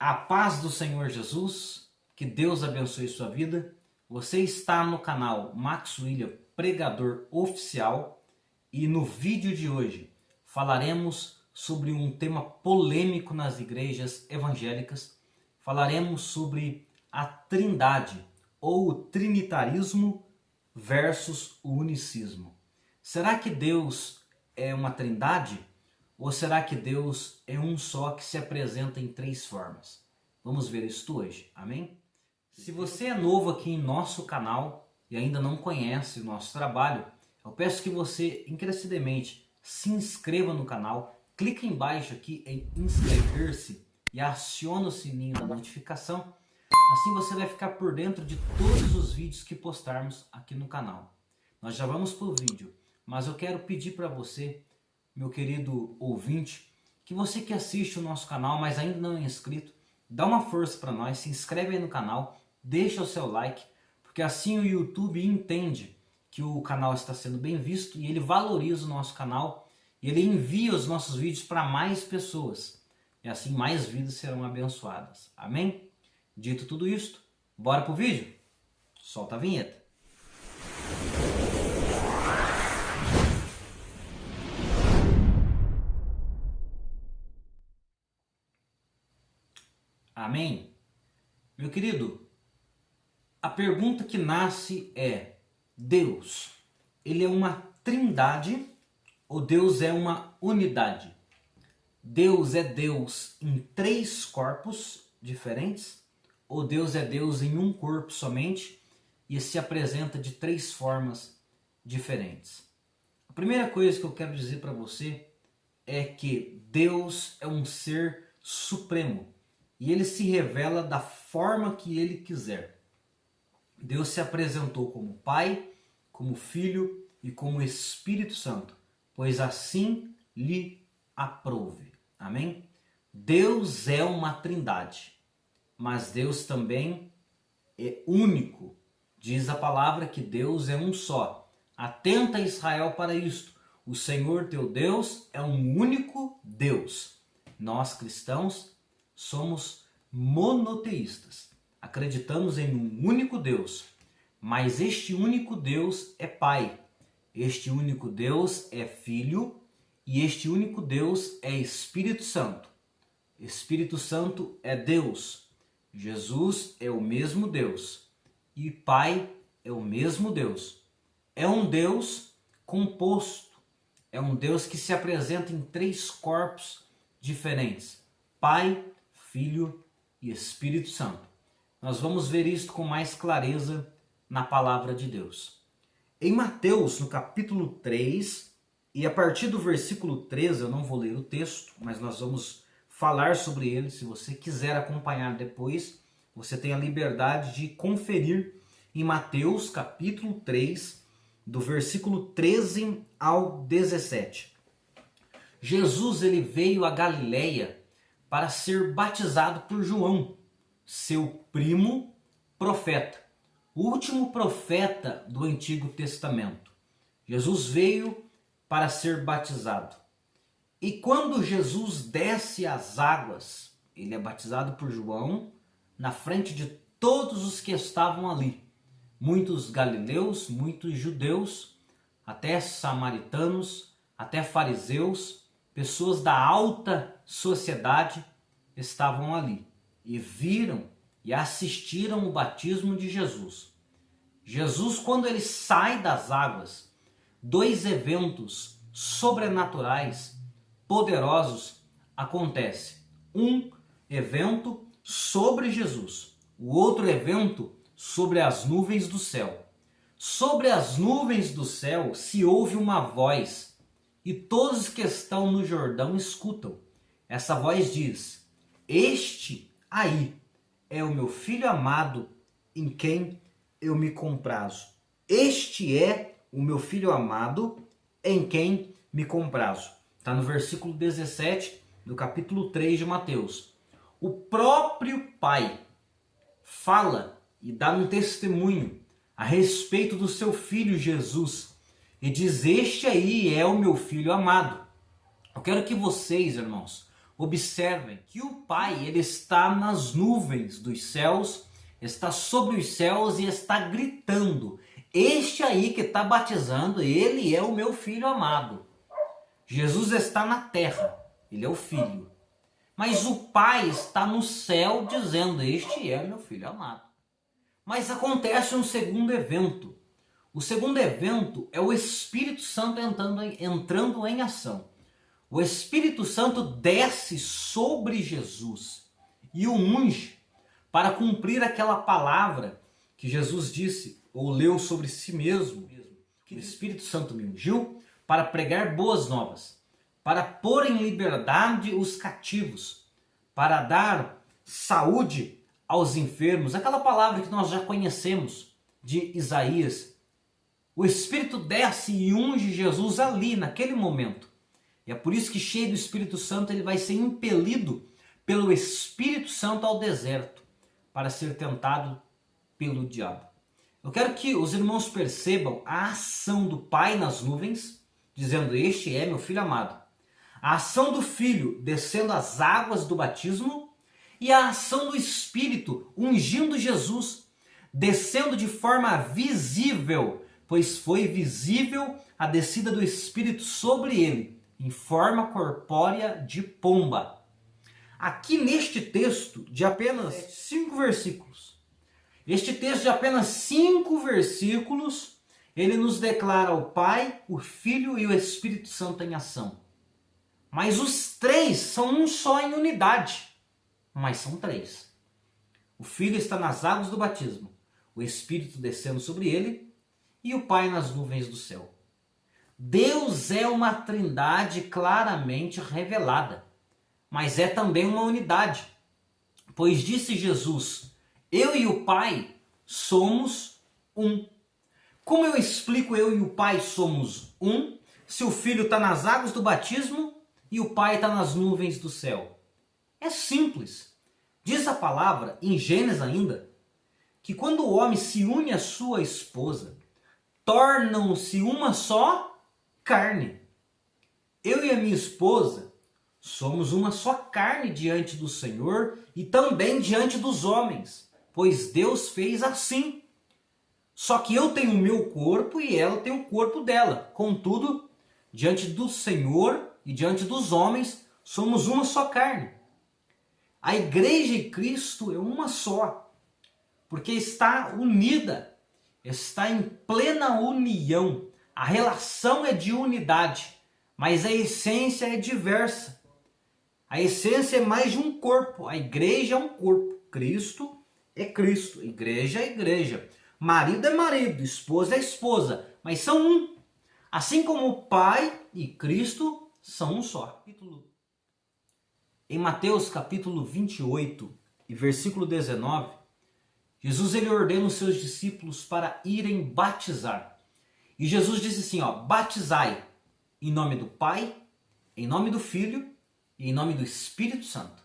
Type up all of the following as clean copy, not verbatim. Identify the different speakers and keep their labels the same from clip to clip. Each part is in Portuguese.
Speaker 1: A paz do Senhor Jesus, que Deus abençoe sua vida. Você está no canal Max William Pregador Oficial e no vídeo de hoje falaremos sobre um tema polêmico nas igrejas evangélicas. Falaremos sobre a Trindade ou o Trinitarismo versus o Unicismo. Será que Deus é uma trindade? Ou será que Deus é um só que se apresenta em três formas? Vamos ver isso hoje, amém? Se você é novo aqui em nosso canal e ainda não conhece o nosso trabalho, eu peço que você encarecidamente se inscreva no canal, clique embaixo aqui em inscrever-se e acione o sininho da notificação. Assim você vai ficar por dentro de todos os vídeos que postarmos aqui no canal. Nós já vamos para o vídeo, mas eu quero pedir para você, meu querido ouvinte, que você que assiste o nosso canal, mas ainda não é inscrito, dá uma força para nós, se inscreve aí no canal, deixa o seu like, porque assim o YouTube entende que o canal está sendo bem visto e ele valoriza o nosso canal e ele envia os nossos vídeos para mais pessoas. E assim mais vidas serão abençoadas. Amém? Dito tudo isto, bora pro vídeo? Solta a vinheta. Amém? Meu querido, a pergunta que nasce é: Deus, ele é uma trindade ou Deus é uma unidade? Deus é Deus em três corpos diferentes ou Deus é Deus em um corpo somente e se apresenta de três formas diferentes? A primeira coisa que eu quero dizer para você é que Deus é um ser supremo e ele se revela da forma que ele quiser. Deus se apresentou como Pai, como Filho e como Espírito Santo, pois assim lhe aprouve. Amém? Deus é uma trindade, mas Deus também é único. Diz a palavra que Deus é um só. Atenta, Israel, para isto. O Senhor teu Deus é um único Deus. Nós cristãos somos monoteístas. Acreditamos em um único Deus, mas este único Deus é Pai, este único Deus é Filho e este único Deus é Espírito Santo. Espírito Santo é Deus, Jesus é o mesmo Deus e Pai é o mesmo Deus. É um Deus composto, é um Deus que se apresenta em três corpos diferentes: Pai, Filho e Espírito Santo. Nós vamos ver isso com mais clareza na palavra de Deus. Em Mateus, no capítulo 3, e a partir do versículo 13, eu não vou ler o texto, mas nós vamos falar sobre ele. Se você quiser acompanhar depois, você tem a liberdade de conferir em Mateus, capítulo 3, do versículo 13 ao 17. Jesus ele veio a Galileia para ser batizado por João, seu primo profeta, o último profeta do Antigo Testamento. Jesus veio para ser batizado. E quando Jesus desce as águas, ele é batizado por João na frente de todos os que estavam ali. Muitos galileus, muitos judeus, até samaritanos, até fariseus, pessoas da alta sociedade estavam ali e viram e assistiram o batismo de Jesus. Jesus, quando ele sai das águas, dois eventos sobrenaturais, poderosos, acontecem. Um evento sobre Jesus, o outro evento sobre as nuvens do céu. Sobre as nuvens do céu se ouve uma voz e todos que estão no Jordão escutam. Essa voz diz: este aí é o meu filho amado, em quem eu me comprazo. Este é o meu filho amado, em quem me comprazo. Está no versículo 17 do capítulo 3 de Mateus. O próprio Pai fala e dá um testemunho a respeito do seu filho Jesus. E diz: este aí é o meu filho amado. Eu quero que vocês, irmãos, Observem que o Pai, ele está nas nuvens dos céus, está sobre os céus e está gritando: este aí que está batizando, ele é o meu filho amado. Jesus está na terra, ele é o filho. Mas o Pai está no céu dizendo: este é meu filho amado. Mas acontece um segundo evento. O segundo evento é o Espírito Santo entrando em ação. O Espírito Santo desce sobre Jesus e o unge para cumprir aquela palavra que Jesus disse ou leu sobre si mesmo. O Espírito Santo me ungiu para pregar boas novas, para pôr em liberdade os cativos, para dar saúde aos enfermos. Aquela palavra que nós já conhecemos de Isaías. O Espírito desce e unge Jesus ali, naquele momento. E é por isso que, cheio do Espírito Santo, ele vai ser impelido pelo Espírito Santo ao deserto para ser tentado pelo diabo. Eu quero que os irmãos percebam a ação do Pai nas nuvens, dizendo: este é meu filho amado. A ação do Filho descendo as águas do batismo e a ação do Espírito ungindo Jesus, descendo de forma visível, pois foi visível a descida do Espírito sobre ele, em forma corpórea de pomba. Aqui neste texto de apenas 5 versículos, ele nos declara o Pai, o Filho e o Espírito Santo em ação. Mas os três são um só em unidade, mas são três. O Filho está nas águas do batismo, o Espírito descendo sobre ele e o Pai nas nuvens do céu. Deus é uma trindade claramente revelada, mas é também uma unidade. Pois disse Jesus: eu e o Pai somos um. Como eu explico eu e o Pai somos um, se o Filho está nas águas do batismo e o Pai está nas nuvens do céu? É simples. Diz a palavra, em Gênesis ainda, que quando o homem se une à sua esposa, tornam-se uma só carne. Eu e a minha esposa somos uma só carne diante do Senhor e também diante dos homens, pois Deus fez assim. Só que eu tenho o meu corpo e ela tem o corpo dela. Contudo, diante do Senhor e diante dos homens, somos uma só carne. A igreja e Cristo é uma só, porque está unida, está em plena união. A relação é de unidade, mas a essência é diversa. A essência é mais de um corpo. A igreja é um corpo. Cristo é Cristo. Igreja é igreja. Marido é marido. Esposa é esposa. Mas são um. Assim como o Pai e Cristo são um só. Em Mateus capítulo 28 e versículo 19, Jesus ele ordena os seus discípulos para irem batizar. E Jesus disse assim, batizai em nome do Pai, em nome do Filho e em nome do Espírito Santo.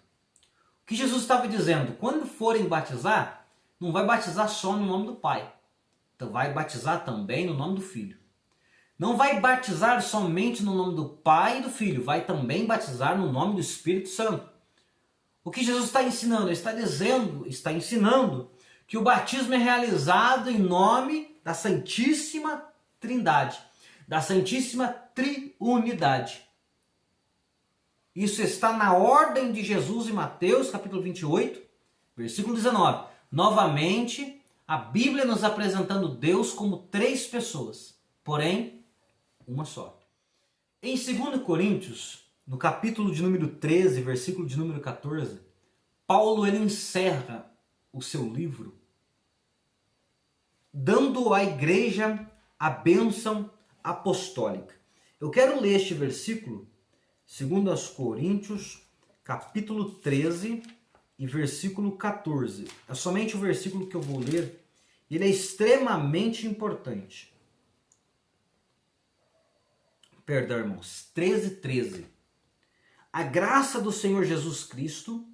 Speaker 1: O que Jesus estava dizendo? Quando forem batizar, não vai batizar só no nome do Pai. Então vai batizar também no nome do Filho. Não vai batizar somente no nome do Pai e do Filho, vai também batizar no nome do Espírito Santo. O que Jesus está ensinando? Ele está ensinando que o batismo é realizado em nome da Santíssima Trindade, da Santíssima Triunidade. Isso está na ordem de Jesus em Mateus capítulo 28, versículo 19. Novamente, a Bíblia nos apresentando Deus como 3 pessoas, porém, uma só. Em 2 Coríntios, no capítulo de número 13, versículo de número 14, Paulo ele encerra o seu livro dando à igreja a bênção apostólica. Eu quero ler este versículo, 2 Coríntios, capítulo 13 e versículo 14. É somente o versículo que eu vou ler. Ele é extremamente importante. Perdão, irmãos. 13. A graça do Senhor Jesus Cristo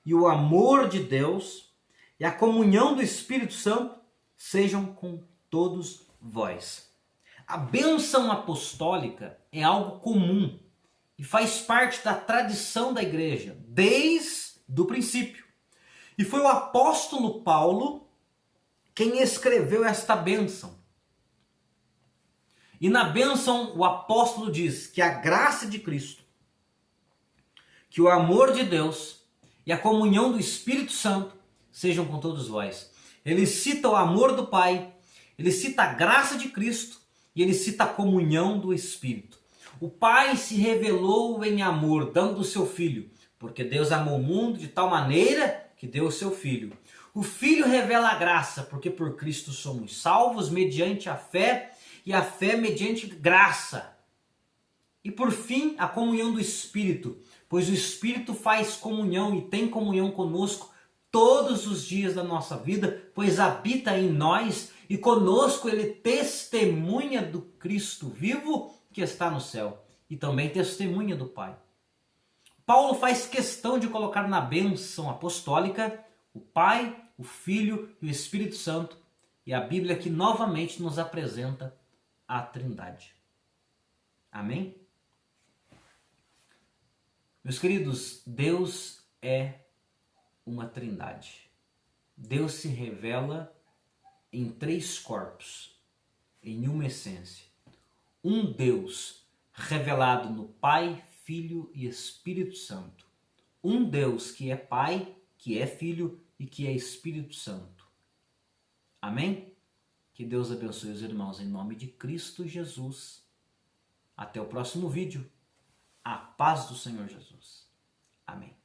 Speaker 1: e o amor de Deus e a comunhão do Espírito Santo sejam com todos vós. A bênção apostólica é algo comum e faz parte da tradição da igreja desde o princípio. E foi o apóstolo Paulo quem escreveu esta bênção. E na bênção o apóstolo diz que a graça de Cristo, que o amor de Deus e a comunhão do Espírito Santo sejam com todos vós. Ele cita o amor do Pai, ele cita a graça de Cristo e ele cita a comunhão do Espírito. O Pai se revelou em amor, dando o seu Filho, porque Deus amou o mundo de tal maneira que deu o seu Filho. O Filho revela a graça, porque por Cristo somos salvos mediante a fé, e a fé mediante graça. E por fim, a comunhão do Espírito, pois o Espírito faz comunhão e tem comunhão conosco todos os dias da nossa vida, pois habita em nós e conosco ele testemunha do Cristo vivo que está no céu e também testemunha do Pai. Paulo faz questão de colocar na bênção apostólica o Pai, o Filho e o Espírito Santo, e a Bíblia aqui novamente nos apresenta a Trindade. Amém? Meus queridos, Deus é uma Trindade. Deus se revela em 3 corpos, em uma essência. Um Deus revelado no Pai, Filho e Espírito Santo. Um Deus que é Pai, que é Filho e que é Espírito Santo. Amém? Que Deus abençoe os irmãos em nome de Cristo Jesus. Até o próximo vídeo. A paz do Senhor Jesus. Amém.